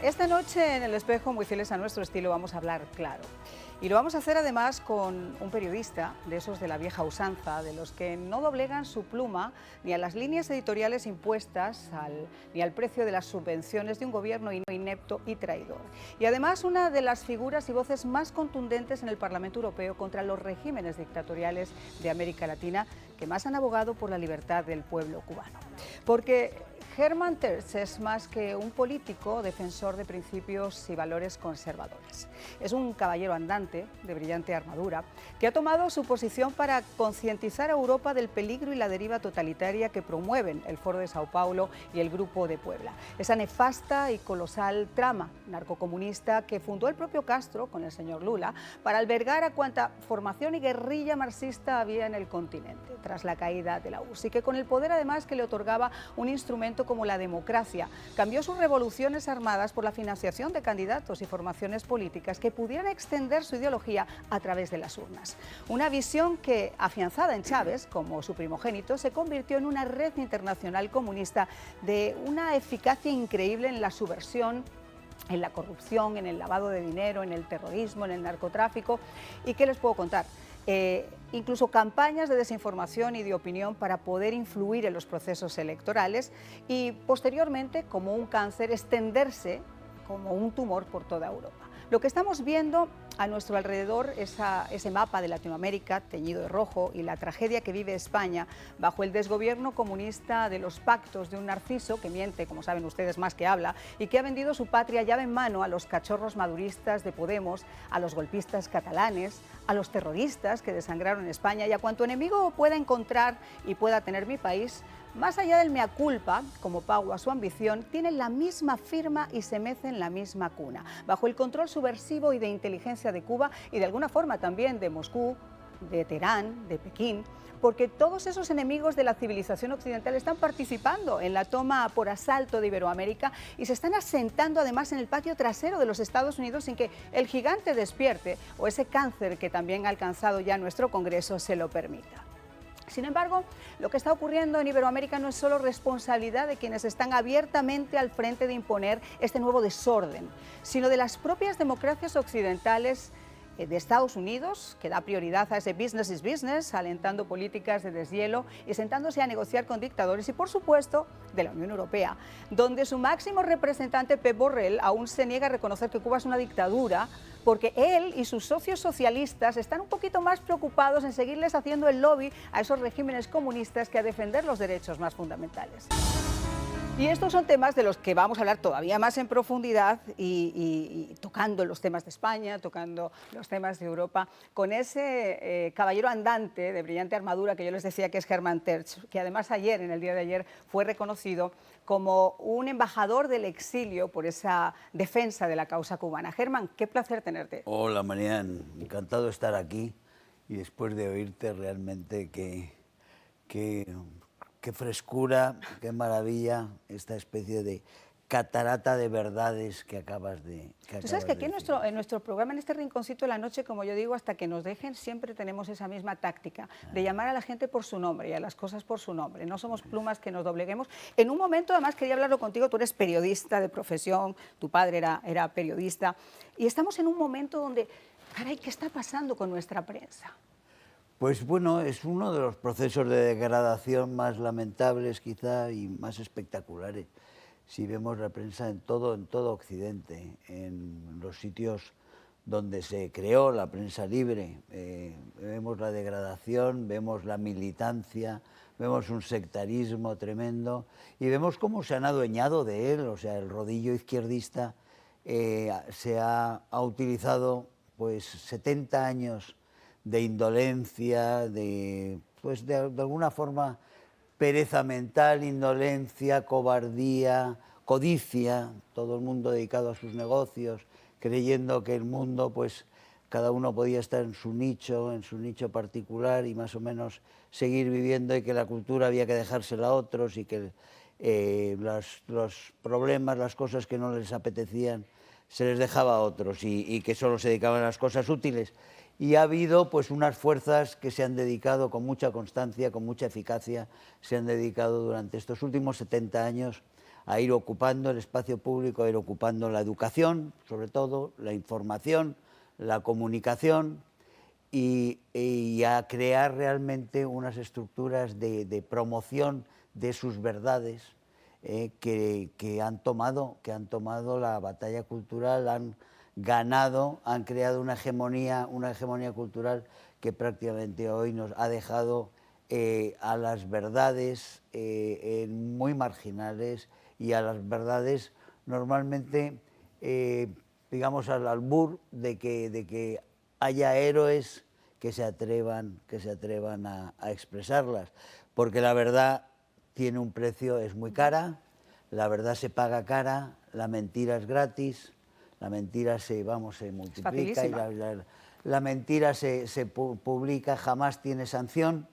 Esta noche en El Espejo, muy fieles a nuestro estilo, vamos a hablar claro. Y lo vamos a hacer además con un periodista, de esos de la vieja usanza, de los que no doblegan su pluma ni a las líneas editoriales impuestas ni al precio de las subvenciones de un gobierno inepto y traidor. Y además una de las figuras y voces más contundentes en el Parlamento Europeo contra los regímenes dictatoriales de América Latina que más han abogado por la libertad del pueblo cubano. Porque Hermann Tertsch es más que un político defensor de principios y valores conservadores. Es un caballero andante de brillante armadura que ha tomado su posición para concientizar a Europa del peligro y la deriva totalitaria que promueven el Foro de Sao Paulo y el Grupo de Puebla. Esa nefasta y colosal trama narcocomunista que fundó el propio Castro con el señor Lula para albergar a cuanta formación y guerrilla marxista había en el continente tras la caída de la URSS, y que con el poder además que le otorgaba un instrumento como la democracia, cambió sus revoluciones armadas por la financiación de candidatos y formaciones políticas que pudieran extender su ideología a través de las urnas. Una visión que, afianzada en Chávez como su primogénito, se convirtió en una red internacional comunista de una eficacia increíble en la subversión, en la corrupción, en el lavado de dinero, en el terrorismo, en el narcotráfico. ¿Y qué les puedo contar? Incluso campañas de desinformación y de opinión para poder influir en los procesos electorales y posteriormente, como un cáncer, extenderse como un tumor por toda Europa. Lo que estamos viendo a nuestro alrededor es ese mapa de Latinoamérica teñido de rojo y la tragedia que vive España bajo el desgobierno comunista de los pactos de un Narciso que miente, como saben ustedes, más que habla, y que ha vendido su patria llave en mano a los cachorros maduristas de Podemos, a los golpistas catalanes, a los terroristas que desangraron España y a cuanto enemigo pueda encontrar y pueda tener mi país. Más allá del mea culpa, como pago a su ambición, tienen la misma firma y se mecen la misma cuna, bajo el control subversivo y de inteligencia de Cuba y de alguna forma también de Moscú, de Teherán, de Pekín, porque todos esos enemigos de la civilización occidental están participando en la toma por asalto de Iberoamérica y se están asentando además en el patio trasero de los Estados Unidos sin que el gigante despierte o ese cáncer que también ha alcanzado ya nuestro Congreso se lo permita. Sin embargo, lo que está ocurriendo en Iberoamérica no es solo responsabilidad de quienes están abiertamente al frente de imponer este nuevo desorden, sino de las propias democracias occidentales de Estados Unidos, que da prioridad a ese business is business, alentando políticas de deshielo y sentándose a negociar con dictadores, y por supuesto de la Unión Europea, donde su máximo representante, Pep Borrell, aún se niega a reconocer que Cuba es una dictadura, porque él y sus socios socialistas están un poquito más preocupados en seguirles haciendo el lobby a esos regímenes comunistas que a defender los derechos más fundamentales. Y estos son temas de los que vamos a hablar todavía más en profundidad y tocando los temas de España, tocando los temas de Europa, con ese caballero andante de brillante armadura que yo les decía que es Hermann Tertsch, que además ayer, en el día de ayer, fue reconocido como un embajador del exilio por esa defensa de la causa cubana. Hermann, qué placer tenerte. Hola, Marian, encantado de estar aquí y después de oírte realmente qué frescura, qué maravilla esta especie de catarata de verdades que acabas de decir. Tú sabes que aquí en nuestro programa, en este rinconcito de la noche, como yo digo, hasta que nos dejen, siempre tenemos esa misma táctica de llamar a la gente por su nombre y a las cosas por su nombre. No somos plumas que nos dobleguemos. En un momento, además, quería hablarlo contigo, tú eres periodista de profesión, tu padre era periodista, y estamos en un momento donde, caray, ¿qué está pasando con nuestra prensa? Pues bueno, es uno de los procesos de degradación más lamentables quizá y más espectaculares. Si vemos la prensa en todo Occidente, en los sitios donde se creó la prensa libre, vemos la degradación, vemos la militancia, vemos un sectarismo tremendo y vemos cómo se han adueñado de él. O sea, el rodillo izquierdista se ha utilizado pues 70 años de indolencia, de alguna forma pereza mental, indolencia, cobardía, codicia, todo el mundo dedicado a sus negocios, creyendo que el mundo, pues cada uno podía estar en su nicho particular y más o menos seguir viviendo, y que la cultura había que dejársela a otros y que los problemas, las cosas que no les apetecían, se les dejaba a otros y que solo se dedicaban a las cosas útiles. Y ha habido pues unas fuerzas que se han dedicado con mucha constancia, con mucha eficacia, se han dedicado durante estos últimos 70 años a ir ocupando el espacio público, a ir ocupando la educación, sobre todo, la información, la comunicación, y a crear realmente unas estructuras de promoción de sus verdades que han tomado la batalla cultural, han ganado, han creado una hegemonía cultural que prácticamente hoy nos ha dejado a las verdades muy marginales y a las verdades normalmente, digamos, al albur de que haya héroes que se atrevan a expresarlas, porque la verdad tiene un precio, es muy cara, la verdad se paga cara, la mentira es gratis, la mentira se multiplica y la mentira se publica, jamás tiene sanción,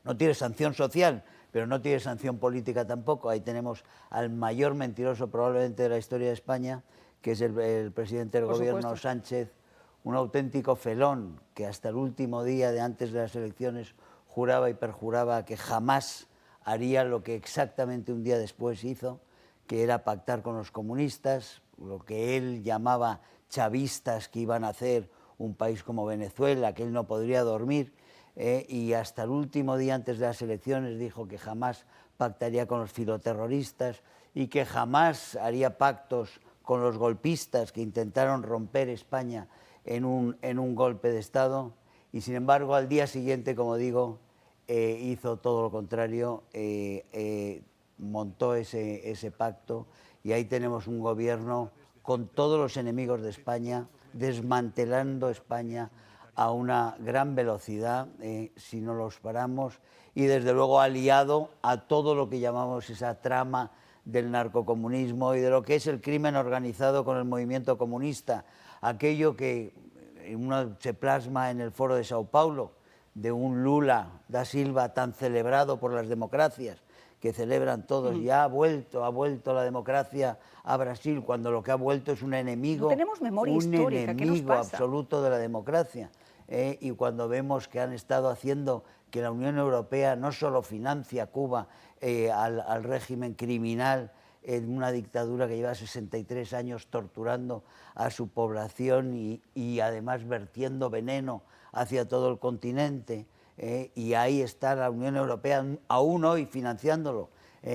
no tiene sanción social, pero no tiene sanción política tampoco. Ahí tenemos al mayor mentiroso probablemente de la historia de España, que es el presidente del gobierno, Sánchez, un auténtico felón que hasta el último día de antes de las elecciones juraba y perjuraba que jamás haría lo que exactamente un día después hizo, que era pactar con los comunistas, lo que él llamaba chavistas que iban a hacer un país como Venezuela, que él no podría dormir, y hasta el último día antes de las elecciones dijo que jamás pactaría con los filoterroristas y que jamás haría pactos con los golpistas que intentaron romper España en un golpe de Estado, y sin embargo al día siguiente, como digo, hizo todo lo contrario, montó ese pacto, y ahí tenemos un gobierno con todos los enemigos de España, desmantelando España a una gran velocidad, si no los paramos, y desde luego aliado a todo lo que llamamos esa trama del narcocomunismo y de lo que es el crimen organizado con el movimiento comunista, aquello que se plasma en el Foro de Sao Paulo, de un Lula da Silva tan celebrado por las democracias, que celebran todos, ya ha vuelto la democracia a Brasil, cuando lo que ha vuelto es un enemigo, no tenemos memoria histórica, ¿qué nos pasa? Absoluto de la democracia. Y cuando vemos que han estado haciendo que la Unión Europea no solo financia a Cuba al régimen criminal en una dictadura que lleva 63 años torturando a su población y además vertiendo veneno hacia todo el continente, y ahí está la Unión Europea aún hoy financiándolo,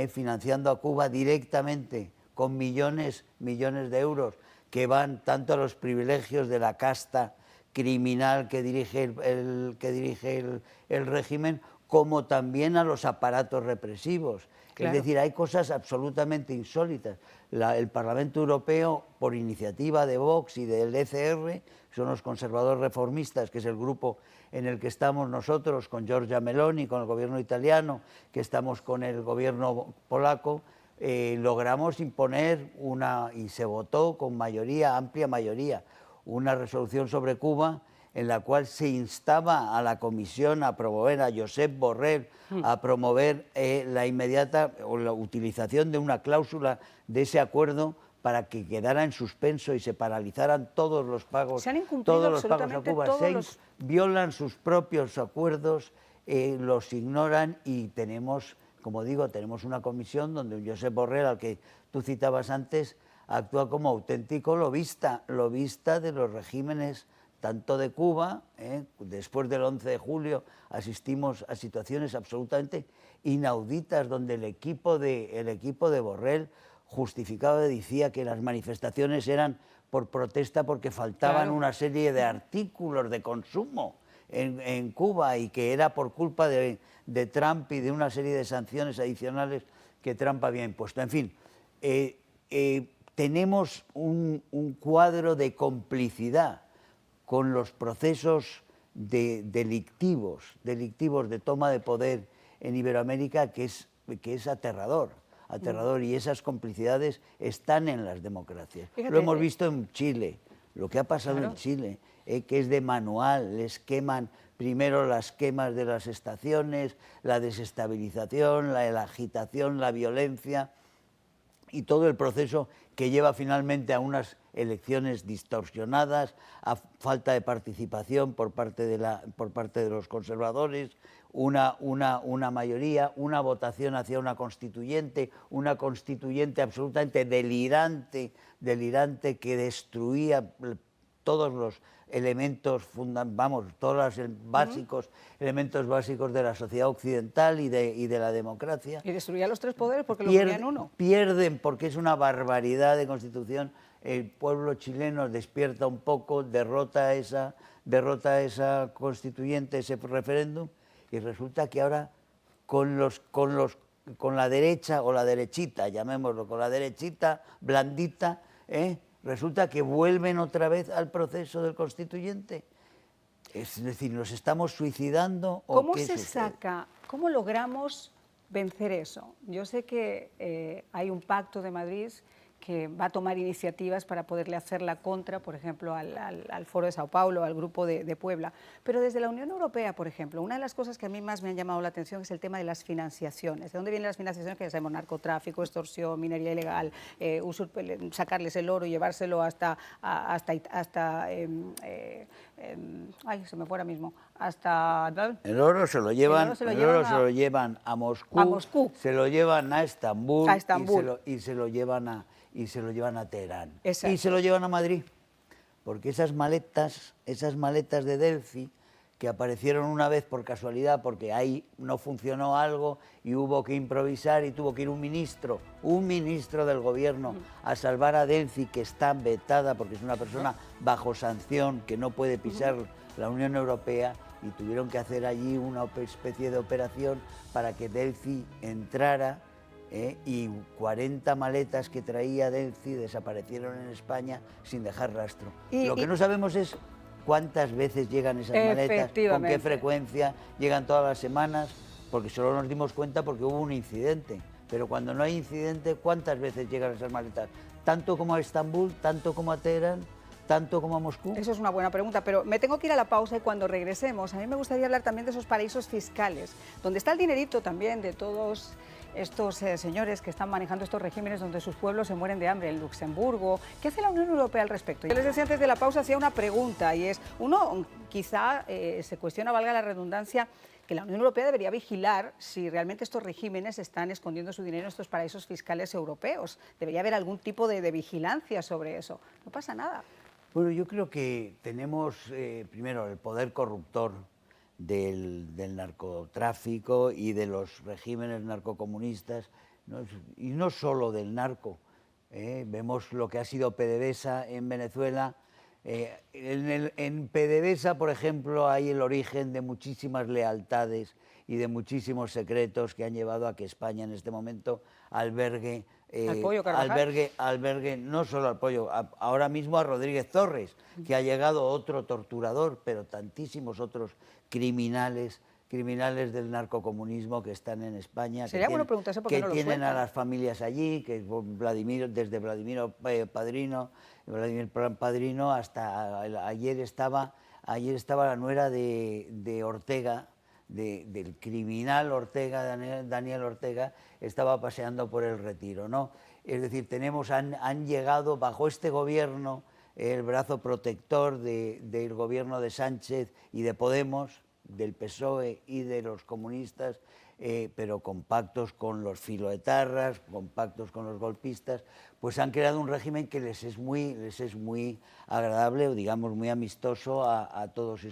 financiando a Cuba directamente con millones de euros que van tanto a los privilegios de la casta criminal que dirige el régimen, como también a los aparatos represivos. Claro. Es decir, hay cosas absolutamente insólitas. El Parlamento Europeo, por iniciativa de Vox y del ECR, son los conservadores reformistas, que es el grupo en el que estamos nosotros, con Giorgia Meloni, con el gobierno italiano, que estamos con el gobierno polaco, logramos imponer y se votó con amplia mayoría, una resolución sobre Cuba en la cual se instaba a la Comisión a promover, a Josep Borrell, a promover la inmediata o la utilización de una cláusula de ese acuerdo para que quedara en suspenso y se paralizaran todos los pagos, se han incumplido absolutamente a Cuba. Violan sus propios acuerdos, los ignoran, y tenemos, como digo, tenemos una comisión donde un Josep Borrell, al que tú citabas antes, actúa como auténtico lobista de los regímenes tanto de Cuba, después del 11 de julio asistimos a situaciones absolutamente inauditas donde el equipo de Borrell justificaba, decía que las manifestaciones eran por protesta porque faltaban una serie de artículos de consumo en Cuba, y que era por culpa de Trump y de una serie de sanciones adicionales que Trump había impuesto. En fin, tenemos un cuadro de complicidad con los procesos delictivos de toma de poder en Iberoamérica que es aterrador, y esas complicidades están en las democracias. Fíjate, lo hemos visto en Chile, lo que ha pasado en Chile, que es de manual, les queman primero las quemas de las estaciones, la desestabilización, la agitación, la violencia, y todo el proceso que lleva finalmente a unas elecciones distorsionadas, a falta de participación por parte de los conservadores, una mayoría, una votación hacia una constituyente absolutamente delirante que destruía todos los elementos elementos básicos de la sociedad occidental y de la democracia. Y destruía los tres poderes porque los unía en uno. Pierden porque es una barbaridad de constitución. El pueblo chileno despierta un poco, derrota a esa constituyente, ese referéndum, y resulta que ahora con la derecha o la derechita, llamémoslo, con la derechita blandita, resulta que vuelven otra vez al proceso del constituyente. Es decir, ¿nos estamos suicidando? ¿Cómo se saca, cómo logramos vencer eso? Yo sé que hay un pacto de Madrid que va a tomar iniciativas para poderle hacer la contra, por ejemplo, al Foro de Sao Paulo, al Grupo de Puebla. Pero desde la Unión Europea, por ejemplo, una de las cosas que a mí más me han llamado la atención es el tema de las financiaciones. ¿De dónde vienen las financiaciones? Que ya sabemos, narcotráfico, extorsión, minería ilegal, sacarles el oro y llevárselo hasta ay, se me fue ahora mismo. El oro se lo llevan a Moscú, se lo llevan a Estambul, y se lo llevan a Teherán. Exacto. Y se lo llevan a Madrid, porque esas maletas de Delphi, que aparecieron una vez por casualidad porque ahí no funcionó algo y hubo que improvisar y tuvo que ir un ministro del gobierno a salvar a Delphi, que está vetada porque es una persona bajo sanción que no puede pisar la Unión Europea, y tuvieron que hacer allí una especie de operación para que Delphi entrara, y 40 maletas que traía Delphi desaparecieron en España sin dejar rastro. Lo que no sabemos es cuántas veces llegan esas maletas, con qué frecuencia, llegan todas las semanas, porque solo nos dimos cuenta porque hubo un incidente. Pero cuando no hay incidente, ¿cuántas veces llegan esas maletas? ¿Tanto como a Estambul, tanto como a Teherán, tanto como a Moscú? Eso es una buena pregunta, pero me tengo que ir a la pausa, y cuando regresemos, a mí me gustaría hablar también de esos paraísos fiscales, donde está el dinerito también de todos estos señores que están manejando estos regímenes donde sus pueblos se mueren de hambre, en Luxemburgo. ¿Qué hace la Unión Europea al respecto? Yo les decía antes de la pausa, hacía una pregunta, y es, uno quizá se cuestiona, valga la redundancia, que la Unión Europea debería vigilar si realmente estos regímenes están escondiendo su dinero en estos paraísos fiscales europeos. Debería haber algún tipo de vigilancia sobre eso. No pasa nada. Bueno, yo creo que tenemos primero el poder corruptor del narcotráfico y de los regímenes narcocomunistas, ¿no? Y no solo del narco. Vemos lo que ha sido PDVSA en Venezuela. En PDVSA, por ejemplo, hay el origen de muchísimas lealtades y de muchísimos secretos que han llevado a que España en este momento albergue no solo al Pollo, ahora mismo a Rodríguez Torres, que ha llegado otro torturador, pero tantísimos otros criminales del narcocomunismo que están en España, Sería bueno preguntarse por qué no lo tienen sueltan. a las familias allí, que es desde Vladimir Padrino hasta ayer estaba la nuera de Ortega, del criminal Ortega, Daniel Ortega, estaba paseando por el Retiro, ¿no? Es decir, han llegado bajo este gobierno, el brazo protector del gobierno de Sánchez y de Podemos, del PSOE y de los comunistas, pero con pactos con los filoetarras, con pactos con los golpistas, pues han creado un régimen que les es muy agradable, o digamos muy amistoso a todos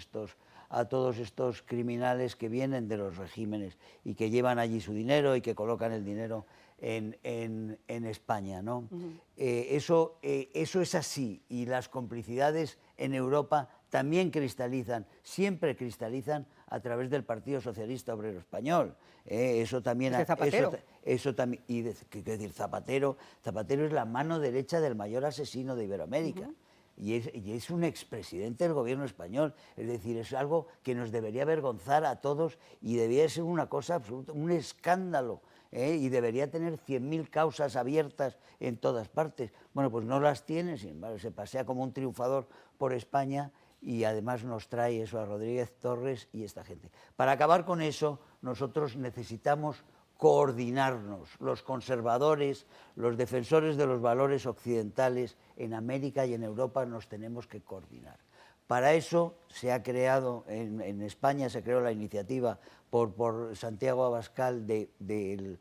estos criminales que vienen de los regímenes y que llevan allí su dinero y que colocan el dinero en España, ¿no? Eso es así, y las complicidades en Europa también siempre cristalizan a través del Partido Socialista Obrero Español. Eso también... Zapatero. ¿Qué decir? Zapatero es la mano derecha del mayor asesino de Iberoamérica. Y es un expresidente del gobierno español. Es decir, es algo que nos debería avergonzar a todos y debería ser una cosa absoluta, un escándalo. Y debería tener 100.000 causas abiertas en todas partes. Bueno, pues no las tiene, sin embargo, se pasea como un triunfador por España, y además nos trae eso a Rodríguez Torres y esta gente. Para acabar con eso, nosotros necesitamos coordinarnos. Los conservadores, los defensores de los valores occidentales en América y en Europa nos tenemos que coordinar. Para eso se ha creado, en España se creó la iniciativa por Santiago Abascal del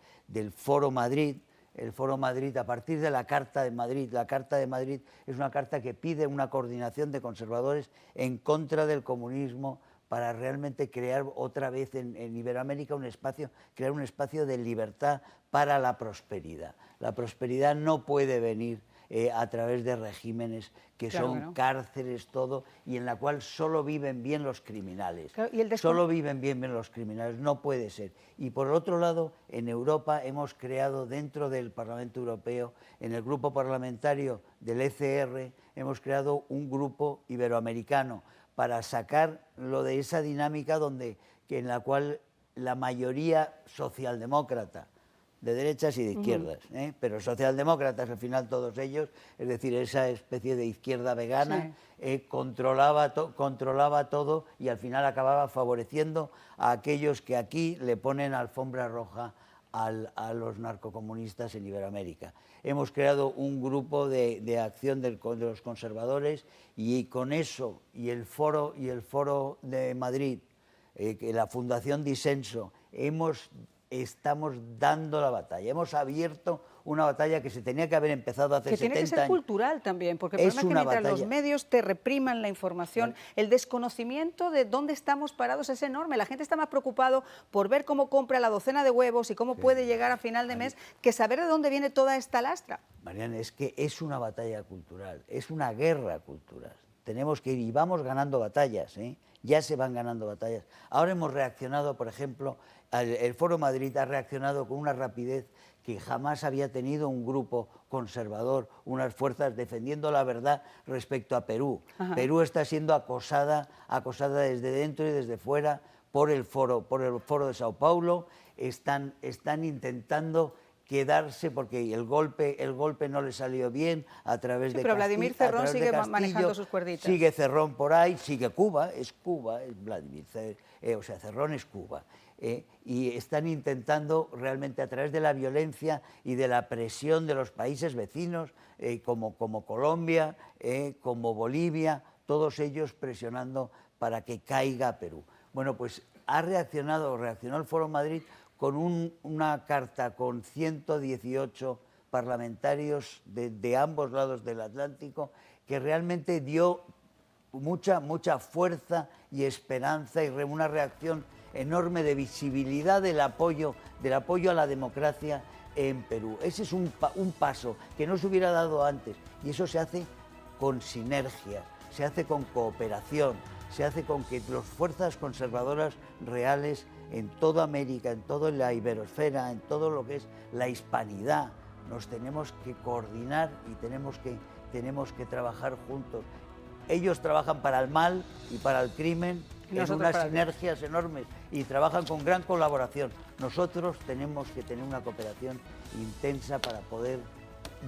Foro Madrid. El Foro Madrid, a partir de la Carta de Madrid. La Carta de Madrid es una carta que pide una coordinación de conservadores en contra del comunismo para realmente crear otra vez en Iberoamérica crear un espacio de libertad para la prosperidad. La prosperidad no puede venir a través de regímenes que son cárceles, todo, y en la cual solo viven bien los criminales. Claro, ¿y solo viven bien los criminales, no puede ser. Y por otro lado, en Europa hemos creado dentro del Parlamento Europeo, en el grupo parlamentario del ECR, hemos creado un grupo iberoamericano para sacar lo de esa dinámica en la cual la mayoría socialdemócrata, de derechas y de izquierdas, pero socialdemócratas al final todos ellos, es decir, esa especie de izquierda vegana, controlaba todo y al final acababa favoreciendo a aquellos que aquí le ponen alfombra roja a los narcocomunistas en Iberoamérica. Hemos creado un grupo de acción de los conservadores y con eso y el foro de Madrid, la Fundación Disenso, estamos dando la batalla. Hemos abierto una batalla que se tenía que haber empezado hace 70 años. Que tiene que ser cultural también, porque el problema es que mientras los medios te repriman la información, el desconocimiento de dónde estamos parados es enorme. La gente está más preocupado por ver cómo compra la docena de huevos y cómo puede llegar a final de mes que saber de dónde viene toda esta lastra. Mariana, es que es una batalla cultural, es una guerra cultural. Tenemos que ir y vamos ganando batallas, ya se van ganando batallas. Ahora hemos reaccionado, por ejemplo, el Foro Madrid ha reaccionado con una rapidez que jamás había tenido un grupo conservador, unas fuerzas defendiendo la verdad respecto a Perú. Ajá. Perú está siendo acosada desde dentro y desde fuera por el foro de Sao Paulo. Están intentando quedarse porque el golpe no le salió bien a través de pero Vladimir Cerrón sigue manejando sus cuerditas. Sigue Cerrón por ahí, sigue Cuba, es Vladimir, o sea, Cerrón es Cuba. Y están intentando realmente a través de la violencia y de la presión de los países vecinos, como Colombia, como Bolivia, todos ellos presionando para que caiga Perú. Bueno, pues reaccionó el Foro Madrid con una carta con 118 parlamentarios de ambos lados del Atlántico, que realmente dio mucha fuerza y esperanza y una reacción enorme de visibilidad del apoyo a la democracia en Perú. Ese es un paso que no se hubiera dado antes, y eso se hace con sinergia, se hace con cooperación, se hace con que las fuerzas conservadoras reales en toda América, en toda la iberosfera, en todo lo que es la hispanidad, nos tenemos que coordinar y tenemos que trabajar juntos. Ellos trabajan para el mal y para el crimen en unas sinergias enormes y trabajan con gran colaboración. Nosotros tenemos que tener una cooperación intensa para poder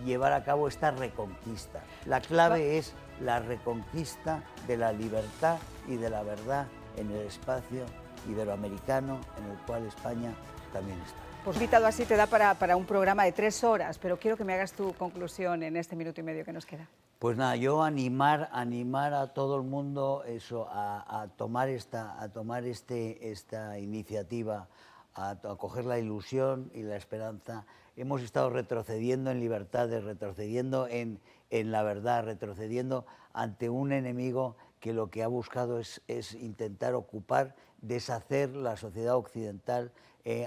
llevar a cabo esta reconquista. La clave es la reconquista de la libertad y de la verdad en el espacio iberoamericano en el cual España también está. Pues invitado así te da para un programa de 3 horas, pero quiero que me hagas tu conclusión en este minuto y medio que nos queda. Pues nada, yo animar a todo el mundo a tomar esta iniciativa, a coger la ilusión y la esperanza. Hemos estado retrocediendo en libertades, retrocediendo en la verdad, retrocediendo ante un enemigo que lo que ha buscado es intentar ocupar, deshacer la sociedad occidental,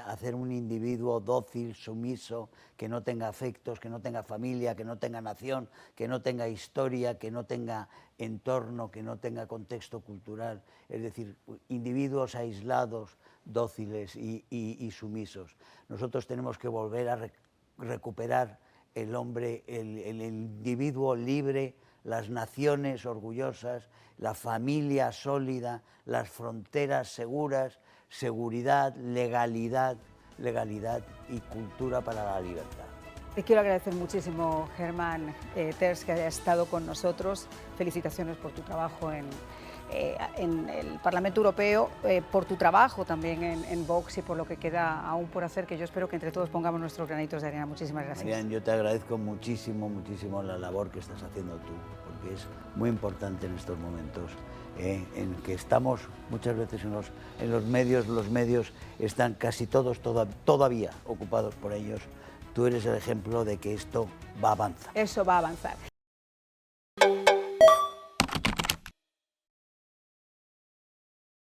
hacer un individuo dócil, sumiso, que no tenga afectos, que no tenga familia, que no tenga nación, que no tenga historia, que no tenga entorno, que no tenga contexto cultural. Es decir, individuos aislados, dóciles y sumisos. Nosotros tenemos que volver a recuperar el hombre, el individuo libre, las naciones orgullosas, la familia sólida, las fronteras seguras, seguridad, legalidad y cultura para la libertad. Te quiero agradecer muchísimo, Germán Terç, que haya estado con nosotros. Felicitaciones por tu trabajo en en el Parlamento Europeo, por tu trabajo también en Vox y por lo que queda aún por hacer, que yo espero que entre todos pongamos nuestros granitos de arena. Muchísimas gracias. Marian, yo te agradezco muchísimo, muchísimo la labor que estás haciendo tú, porque es muy importante en estos momentos en que estamos muchas veces en los medios están casi todos todavía ocupados por ellos. Tú eres el ejemplo de que esto va a avanzar. Eso va a avanzar.